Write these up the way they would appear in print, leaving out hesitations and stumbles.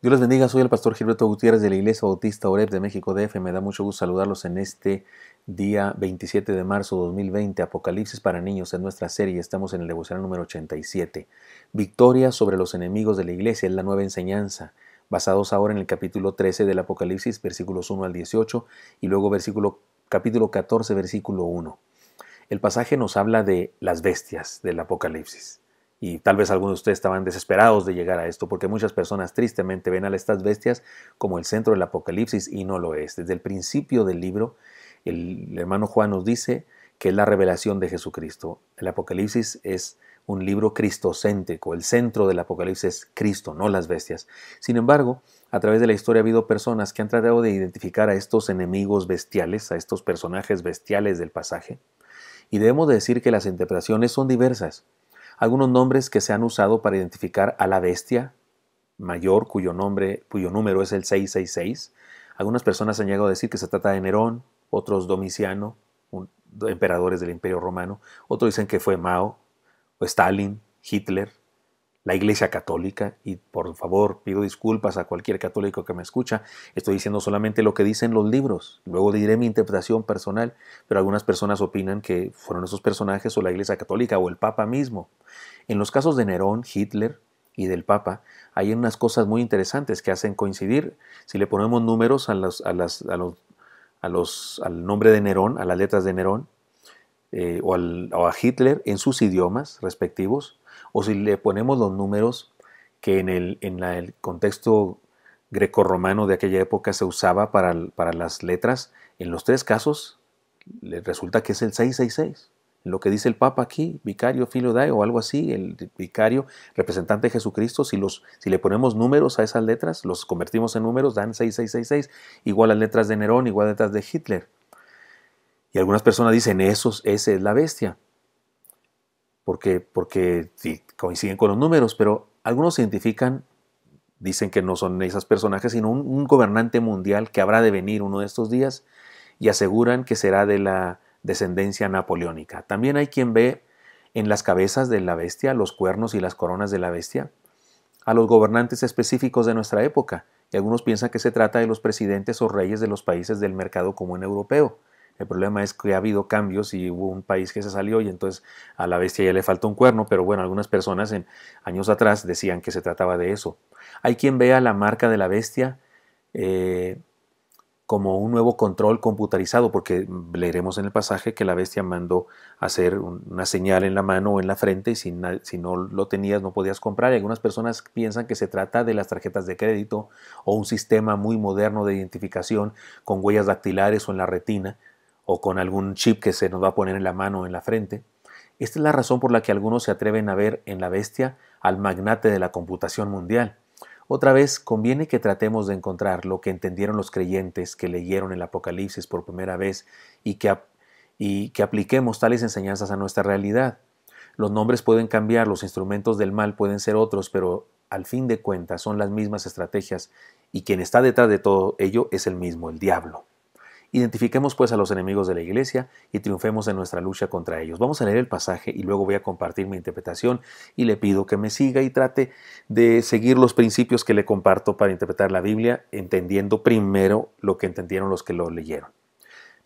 Dios les bendiga, soy el pastor Gilberto Gutiérrez de la Iglesia Bautista Oreb de México DF. Me da mucho gusto saludarlos en este día 27 de marzo de 2020, Apocalipsis para niños en nuestra serie. Estamos en el devocional número 87. Victoria sobre los enemigos de la Iglesia es la nueva enseñanza, basados ahora en el capítulo 13 del Apocalipsis, versículos 1 al 18, y luego capítulo 14, versículo 1. El pasaje nos habla de las bestias del Apocalipsis. Y tal vez algunos de ustedes estaban desesperados de llegar a esto, porque muchas personas tristemente ven a estas bestias como el centro del Apocalipsis y no lo es. Desde el principio del libro, el hermano Juan nos dice que es la revelación de Jesucristo. El Apocalipsis es un libro cristocéntrico. El centro del Apocalipsis es Cristo, no las bestias. Sin embargo, a través de la historia ha habido personas que han tratado de identificar a estos enemigos bestiales, a estos personajes bestiales del pasaje. Y debemos decir que las interpretaciones son diversas. Algunos nombres que se han usado para identificar a la bestia mayor, cuyo número es el 666. Algunas personas han llegado a decir que se trata de Nerón, otros Domiciano, emperadores del Imperio Romano. Otros dicen que fue Mao, o Stalin, Hitler, la Iglesia Católica. Y por favor, pido disculpas a cualquier católico que me escucha. Estoy diciendo solamente lo que dicen los libros. Luego diré mi interpretación personal, pero algunas personas opinan que fueron esos personajes o la Iglesia Católica o el Papa mismo. En los casos de Nerón, Hitler y del Papa, hay unas cosas muy interesantes que hacen coincidir. Si le ponemos números al nombre de Nerón, a las letras de Nerón, o a Hitler en sus idiomas respectivos, o si le ponemos los números que en el contexto grecorromano de aquella época se usaba para las letras, en los tres casos resulta que es el 666. Lo que dice el Papa aquí, vicario filio Dei o algo así, el vicario representante de Jesucristo, si le ponemos números a esas letras, los convertimos en números, dan 6666, igual las letras de Nerón, igual las letras de Hitler. Y algunas personas dicen, esa es la bestia, porque sí, coinciden con los números, pero algunos dicen que no son esos personajes, sino un gobernante mundial que habrá de venir uno de estos días, y aseguran que será de la descendencia napoleónica. También hay quien ve en las cabezas de la bestia, los cuernos y las coronas de la bestia, a los gobernantes específicos de nuestra época, y algunos piensan que se trata de los presidentes o reyes de los países del mercado común europeo. El problema es que ha habido cambios y hubo un país que se salió y entonces a la bestia ya le falta un cuerno, pero bueno, algunas personas en años atrás decían que se trataba de eso. Hay quien vea la marca de la bestia como un nuevo control computarizado, porque leeremos en el pasaje que la bestia mandó hacer una señal en la mano o en la frente y si no lo tenías no podías comprar. Y algunas personas piensan que se trata de las tarjetas de crédito o un sistema muy moderno de identificación con huellas dactilares o en la retina o con algún chip que se nos va a poner en la mano o en la frente. Esta es la razón por la que algunos se atreven a ver en la bestia al magnate de la computación mundial. Otra vez, conviene que tratemos de encontrar lo que entendieron los creyentes que leyeron el Apocalipsis por primera vez y que apliquemos tales enseñanzas a nuestra realidad. Los nombres pueden cambiar, los instrumentos del mal pueden ser otros, pero al fin de cuentas son las mismas estrategias y quien está detrás de todo ello es el mismo, el diablo. Identifiquemos pues a los enemigos de la iglesia y triunfemos en nuestra lucha contra ellos. Vamos a leer el pasaje y luego voy a compartir mi interpretación y le pido que me siga y trate de seguir los principios que le comparto para interpretar la Biblia, entendiendo primero lo que entendieron los que lo leyeron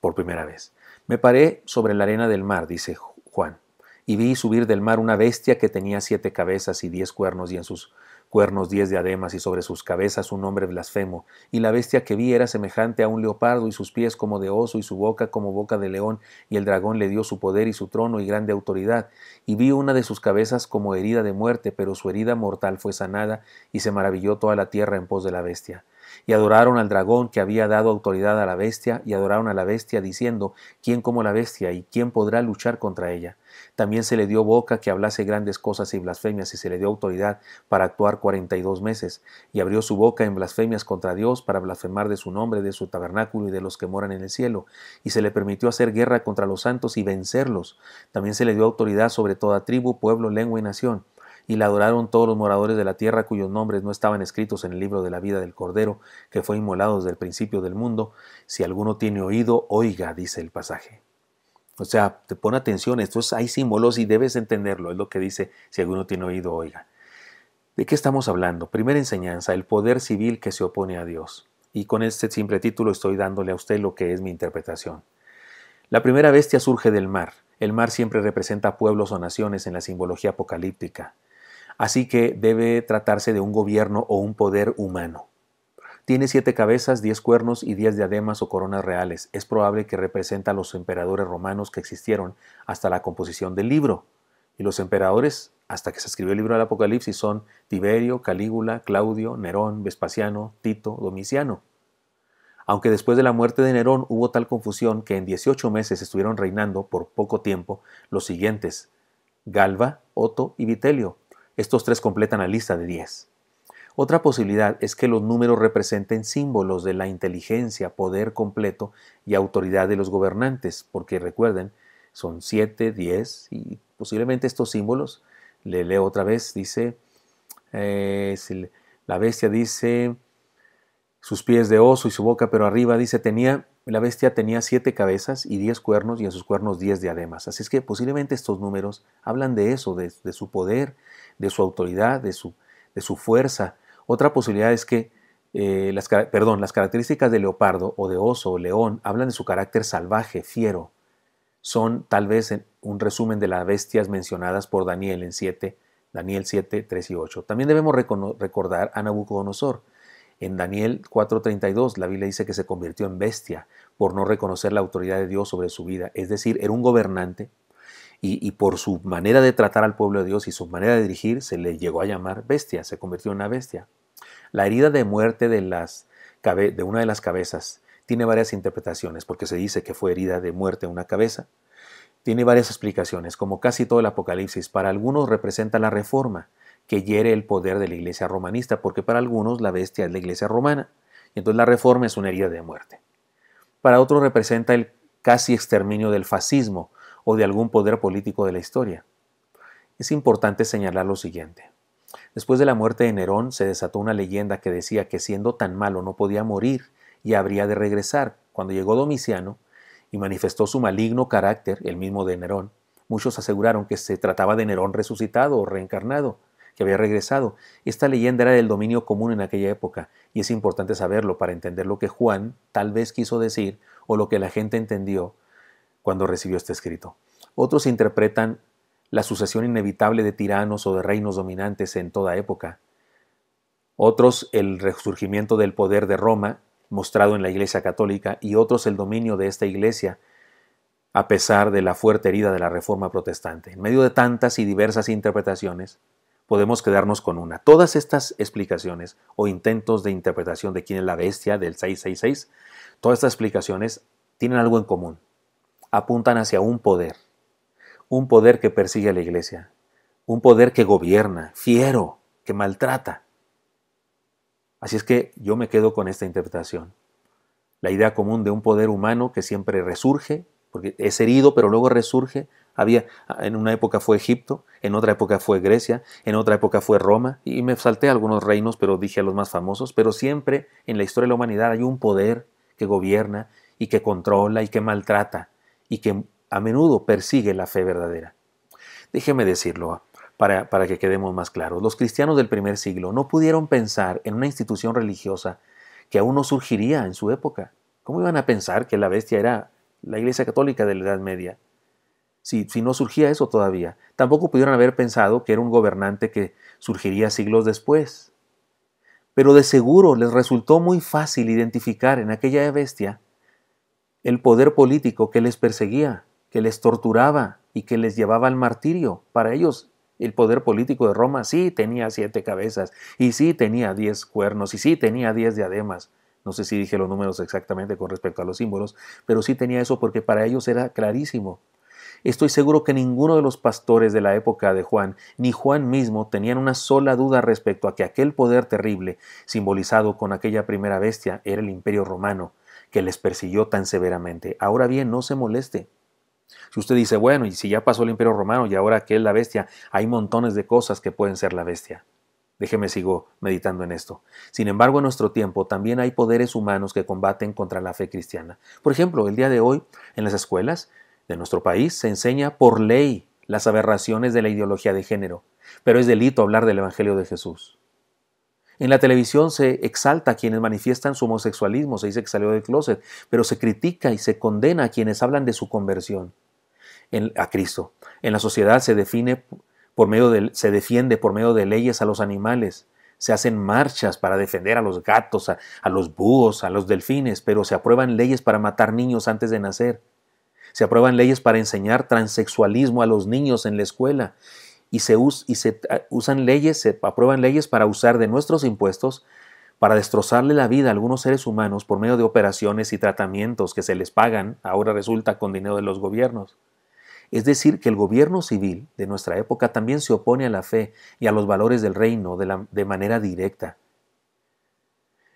por primera vez. Me paré sobre la arena del mar, dice Juan, y vi subir del mar una bestia que tenía 7 cabezas y 10 cuernos, y en sus cuernos 10 diademas, y sobre sus cabezas un nombre blasfemo. Y la bestia que vi era semejante a un leopardo, y sus pies como de oso, y su boca como boca de león, y el dragón le dio su poder y su trono y grande autoridad. Y vi una de sus cabezas como herida de muerte, pero su herida mortal fue sanada, y se maravilló toda la tierra en pos de la bestia. Y adoraron al dragón que había dado autoridad a la bestia, y adoraron a la bestia diciendo, ¿quién como la bestia, y quién podrá luchar contra ella? También se le dio boca que hablase grandes cosas y blasfemias, y se le dio autoridad para actuar 42 meses, y abrió su boca en blasfemias contra Dios para blasfemar de su nombre, de su tabernáculo y de los que moran en el cielo, y se le permitió hacer guerra contra los santos y vencerlos. También se le dio autoridad sobre toda tribu, pueblo, lengua y nación. Y la adoraron todos los moradores de la tierra cuyos nombres no estaban escritos en el libro de la vida del Cordero, que fue inmolado desde el principio del mundo. Si alguno tiene oído, oiga, dice el pasaje. O sea, te pone atención, hay símbolos y debes entenderlo, es lo que dice, si alguno tiene oído, oiga. ¿De qué estamos hablando? Primera enseñanza, el poder civil que se opone a Dios. Y con este simple título estoy dándole a usted lo que es mi interpretación. La primera bestia surge del mar. El mar siempre representa pueblos o naciones en la simbología apocalíptica. Así que debe tratarse de un gobierno o un poder humano. Tiene 7 cabezas, 10 cuernos y 10 diademas o coronas reales. Es probable que representa a los emperadores romanos que existieron hasta la composición del libro. Y los emperadores, hasta que se escribió el libro del Apocalipsis, son Tiberio, Calígula, Claudio, Nerón, Vespasiano, Tito, Domiciano. Aunque después de la muerte de Nerón hubo tal confusión que en 18 meses estuvieron reinando por poco tiempo los siguientes: Galba, Otto y Vitelio. Estos 3 completan la lista de 10. Otra posibilidad es que los números representen símbolos de la inteligencia, poder completo y autoridad de los gobernantes, porque recuerden, son 7, 10 y posiblemente estos símbolos, le leo otra vez, dice, la bestia dice, sus pies de oso y su boca, pero arriba dice, la bestia tenía 7 cabezas y 10 cuernos y en sus cuernos 10 diademas. Así es que posiblemente estos números hablan de eso, de su poder, de su autoridad, de su fuerza. Otra posibilidad es que las características de leopardo o de oso o león hablan de su carácter salvaje, fiero. Son tal vez un resumen de las bestias mencionadas por Daniel en Daniel 7, 3 y 8. También debemos recordar a Nabucodonosor. En Daniel 4:32 la Biblia dice que se convirtió en bestia por no reconocer la autoridad de Dios sobre su vida. Es decir, era un gobernante y por su manera de tratar al pueblo de Dios y su manera de dirigir se le llegó a llamar bestia, se convirtió en una bestia. La herida de muerte de una de las cabezas tiene varias interpretaciones, porque se dice que fue herida de muerte una cabeza. Tiene varias explicaciones, como casi todo el Apocalipsis. Para algunos representa la reforma, que hiere el poder de la iglesia romanista, porque para algunos la bestia es la iglesia romana, y entonces la reforma es una herida de muerte. Para otros representa el casi exterminio del fascismo o de algún poder político de la historia. Es importante señalar lo siguiente. Después de la muerte de Nerón se desató una leyenda que decía que siendo tan malo no podía morir y habría de regresar. Cuando llegó Domiciano y manifestó su maligno carácter, el mismo de Nerón, muchos aseguraron que se trataba de Nerón resucitado o reencarnado, que había regresado. Esta leyenda era del dominio común en aquella época y es importante saberlo para entender lo que Juan tal vez quiso decir o lo que la gente entendió cuando recibió este escrito. Otros interpretan la sucesión inevitable de tiranos o de reinos dominantes en toda época. Otros el resurgimiento del poder de Roma, mostrado en la Iglesia Católica, y otros el dominio de esta Iglesia, a pesar de la fuerte herida de la Reforma Protestante. En medio de tantas y diversas interpretaciones, podemos quedarnos con una. Todas estas explicaciones o intentos de interpretación de quién es la bestia del 666, todas estas explicaciones tienen algo en común. Apuntan hacia un poder que persigue a la iglesia, un poder que gobierna, fiero, que maltrata. Así es que yo me quedo con esta interpretación. La idea común de un poder humano que siempre resurge, porque es herido pero luego resurge. En una época fue Egipto, en otra época fue Grecia, en otra época fue Roma, y me salté algunos reinos, pero dije a los más famosos, pero siempre en la historia de la humanidad hay un poder que gobierna y que controla y que maltrata y que a menudo persigue la fe verdadera. Déjeme decirlo para que quedemos más claros. Los cristianos del primer siglo no pudieron pensar en una institución religiosa que aún no surgiría en su época. ¿Cómo iban a pensar que la bestia era la Iglesia Católica de la Edad Media? Si no surgía eso todavía. Tampoco pudieron haber pensado que era un gobernante que surgiría siglos después. Pero de seguro les resultó muy fácil identificar en aquella bestia el poder político que les perseguía, que les torturaba y que les llevaba al martirio. Para ellos, el poder político de Roma sí tenía 7 cabezas, y sí tenía 10 cuernos, y sí tenía 10 diademas. No sé si dije los números exactamente con respecto a los símbolos, pero sí tenía eso porque para ellos era clarísimo. Estoy seguro que ninguno de los pastores de la época de Juan, ni Juan mismo, tenían una sola duda respecto a que aquel poder terrible, simbolizado con aquella primera bestia, era el Imperio Romano, que les persiguió tan severamente. Ahora bien, no se moleste. Si usted dice, bueno, y si ya pasó el Imperio Romano y ahora que es la bestia, hay montones de cosas que pueden ser la bestia. Déjeme sigo meditando en esto. Sin embargo, en nuestro tiempo también hay poderes humanos que combaten contra la fe cristiana. Por ejemplo, el día de hoy, en las escuelas de nuestro país se enseña por ley las aberraciones de la ideología de género. pero es delito hablar del Evangelio de Jesús. En la televisión se exalta a quienes manifiestan su homosexualismo, se dice que salió del closet, pero se critica y se condena a quienes hablan de su conversión a Cristo. En la sociedad se defiende por medio de leyes a los animales. Se hacen marchas para defender a los gatos, a los búhos, a los delfines, pero se aprueban leyes para matar niños antes de nacer. Se aprueban leyes para enseñar transexualismo a los niños en la escuela. Y se aprueban leyes para usar de nuestros impuestos para destrozarle la vida a algunos seres humanos por medio de operaciones y tratamientos que se les pagan, ahora resulta con dinero de los gobiernos. Es decir, que el gobierno civil de nuestra época también se opone a la fe y a los valores del reino de manera directa.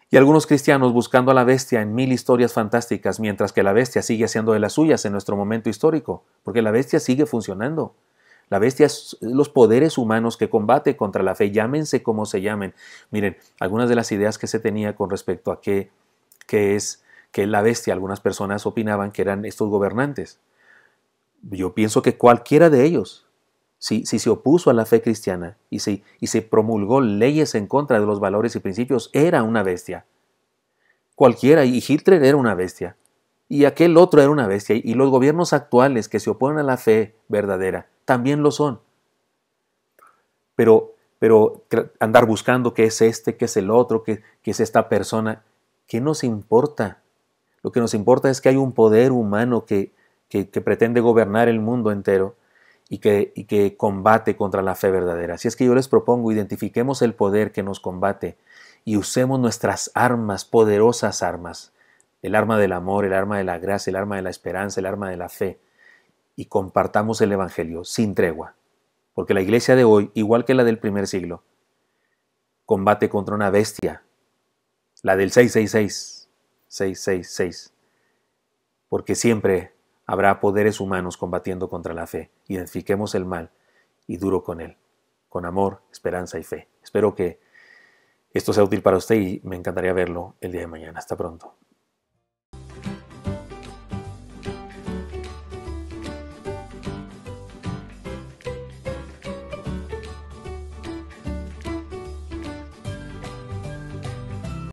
Y algunos cristianos buscando a la bestia en 1000 historias fantásticas, mientras que la bestia sigue haciendo de las suyas en nuestro momento histórico, porque la bestia sigue funcionando. La bestia es los poderes humanos que combate contra la fe, llámense como se llamen. Miren, algunas de las ideas que se tenía con respecto a qué es la bestia, algunas personas opinaban que eran estos gobernantes. Yo pienso que cualquiera de ellos, si se opuso a la fe cristiana y se promulgó leyes en contra de los valores y principios, era una bestia. Cualquiera, y Hitler era una bestia, y aquel otro era una bestia, y los gobiernos actuales que se oponen a la fe verdadera también lo son. Pero andar buscando qué es este, qué es el otro, qué es esta persona, ¿qué nos importa? Lo que nos importa es que hay un poder humano que pretende gobernar el mundo entero y que combate contra la fe verdadera. Así es que yo les propongo, identifiquemos el poder que nos combate y usemos nuestras armas, poderosas armas, el arma del amor, el arma de la gracia, el arma de la esperanza, el arma de la fe, y compartamos el Evangelio sin tregua. Porque la iglesia de hoy, igual que la del primer siglo, combate contra una bestia, la del 666, porque siempre habrá poderes humanos combatiendo contra la fe. Identifiquemos el mal y duro con él, con amor, esperanza y fe. Espero que esto sea útil para usted y me encantaría verlo el día de mañana. Hasta pronto.